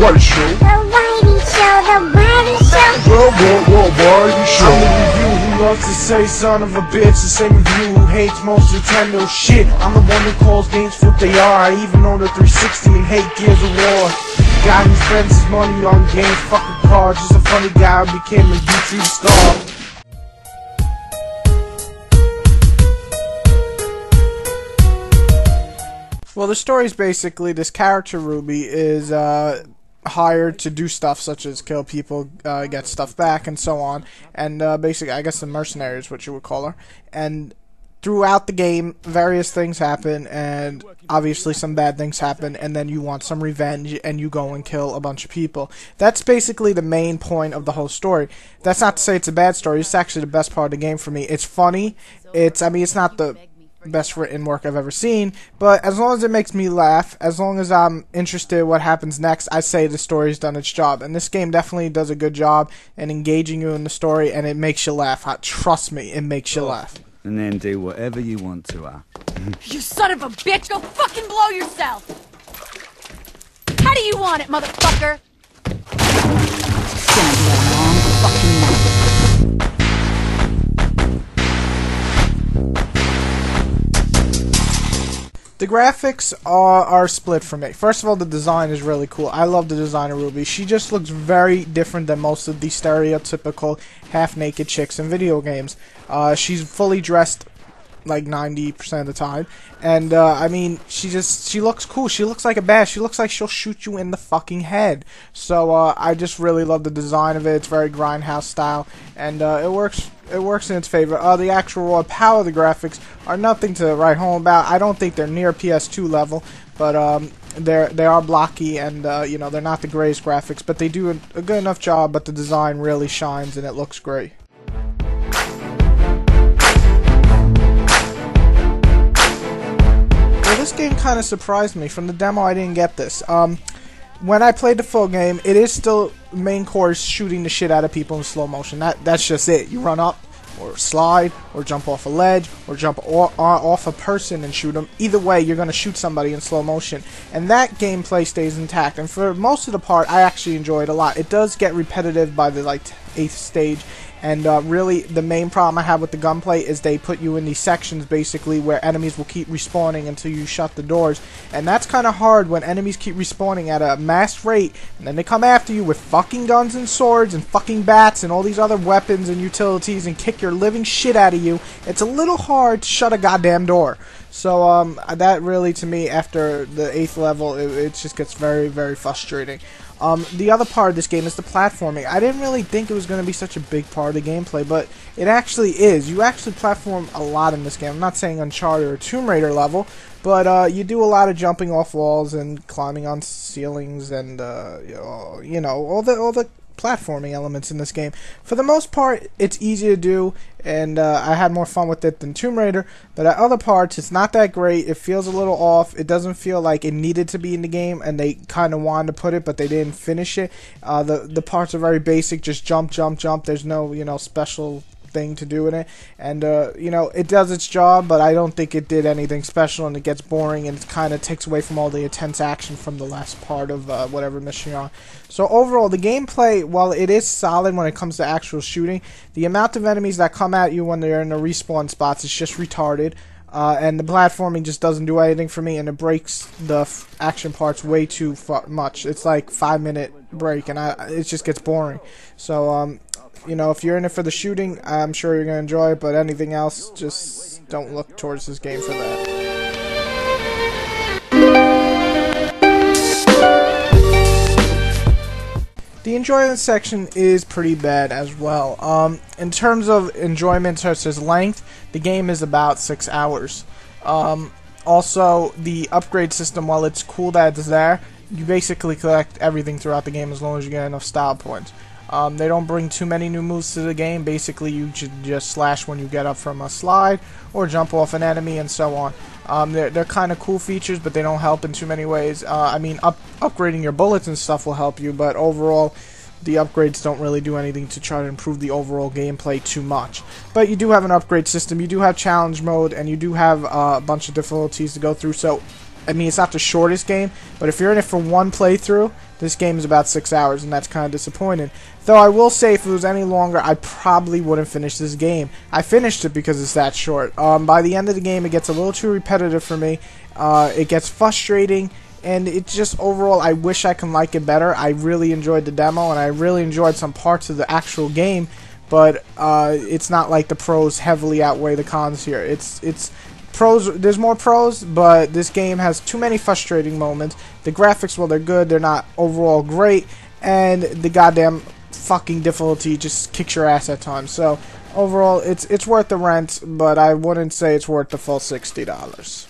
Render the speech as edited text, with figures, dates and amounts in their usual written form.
What show? The Whitey Show, the Whitey Show. Whitey Show. I'm the review who loves to say son of a bitch. The same review who hates most Nintendo shit. I'm the one who calls games what they are. I even own the 360 and hate Gears of War. Guy who spends his money on games, fucking cars. Just a funny guy who became a YouTube star. Well, the story's basically this character Ruby is hired to do stuff such as kill people, get stuff back, and so on. And basically, I guess the mercenary is what you would call her. And throughout the game, various things happen, and obviously some bad things happen, and then you want some revenge, and you go and kill a bunch of people. That's basically the main point of the whole story. That's not to say it's a bad story. It's actually the best part of the game for me. It's funny. It's not the best written work I've ever seen, but as long as it makes me laugh, as long as I'm interested in what happens next, I say the story's done its job. And this game definitely does a good job in engaging you in the story, and it makes you laugh. Trust me, it makes you laugh. And then do whatever you want to, You son of a bitch! Go fucking blow yourself! How do you want it, motherfucker? Stand there a long fucking night. The graphics are split for me. First of all, the design is really cool. I love the design of Ruby. She just looks very different than most of the stereotypical half-naked chicks in video games. She's fully dressed like 90% of the time, and I mean, she looks cool. She looks like a badass. She looks like she'll shoot you in the fucking head. So I just really love the design of it. It's very Grindhouse style, and it works in its favor. The actual raw power of the graphics are nothing to write home about. I don't think they're near PS2 level, but they are blocky, and you know, they're not the greatest graphics, but they do a good enough job. But the design really shines, and it looks great. This game kind of surprised me. From the demo, I didn't get this. When I played the full game, it is still main course shooting the shit out of people in slow motion. That's just it. You run up, or slide, or jump off a ledge, or jump off a person and shoot them. Either way, you're going to shoot somebody in slow motion. And that gameplay stays intact. And for most of the part, I actually enjoy it a lot. It does get repetitive by the 8th stage. And really, the main problem I have with the gunplay is they put you in these sections, basically, where enemies will keep respawning until you shut the doors. And that's kind of hard when enemies keep respawning at a mass rate, and then they come after you with fucking guns and swords and fucking bats and all these other weapons and utilities and kick your living shit out of you. It's a little hard to shut a goddamn door. So that really, to me, after the 8th level, it just gets very, very frustrating. The other part of this game is the platforming. I didn't really think it was going to be such a big part of the gameplay, but it actually is. You actually platform a lot in this game. I'm not saying Uncharted or Tomb Raider level, but you do a lot of jumping off walls and climbing on ceilings and you know, all the platforming elements in this game. For the most part, it's easy to do, and I had more fun with it than Tomb Raider, but at other parts, it's not that great. It feels a little off. It doesn't feel like it needed to be in the game, and they kind of wanted to put it, but they didn't finish it. The parts are very basic, just jump, jump, jump. There's no, you know, special thing to do in it, and you know, it does its job, but I don't think it did anything special, and it gets boring, and it kind of takes away from all the intense action from the last part of whatever mission you're on. So overall, the gameplay, while it is solid when it comes to actual shooting, the amount of enemies that come at you when they're in the respawn spots is just retarded, and the platforming just doesn't do anything for me, and it breaks the action parts way too much. It's like 5-minute break, and it just gets boring. So you know, if you're in it for the shooting, I'm sure you're going to enjoy it, but anything else, just don't look towards this game for that. The enjoyment section is pretty bad as well. In terms of enjoyment such as length, the game is about 6 hours. Also, the upgrade system, while it's cool that it's there, you basically collect everything throughout the game as long as you get enough style points. They don't bring too many new moves to the game. Basically, you should just slash when you get up from a slide or jump off an enemy and so on. They're kind of cool features, but they don't help in too many ways. I mean, upgrading your bullets and stuff will help you, but overall, the upgrades don't really do anything to try to improve the overall gameplay too much. But you do have an upgrade system, you do have challenge mode, and you do have a bunch of difficulties to go through, so I mean, it's not the shortest game, but if you're in it for one playthrough, this game is about 6 hours, and that's kind of disappointing. Though I will say, if it was any longer, I probably wouldn't finish this game. I finished it because it's that short. By the end of the game, it gets a little too repetitive for me. It gets frustrating, and it just overall, I wish I could like it better. I really enjoyed the demo, and I really enjoyed some parts of the actual game, but it's not like the pros heavily outweigh the cons here. It's pros. There's more pros, but this game has too many frustrating moments. The graphics, well, they're good, they're not overall great, and the goddamn fucking difficulty just kicks your ass at times. So overall, it's worth the rent, but I wouldn't say it's worth the full $60.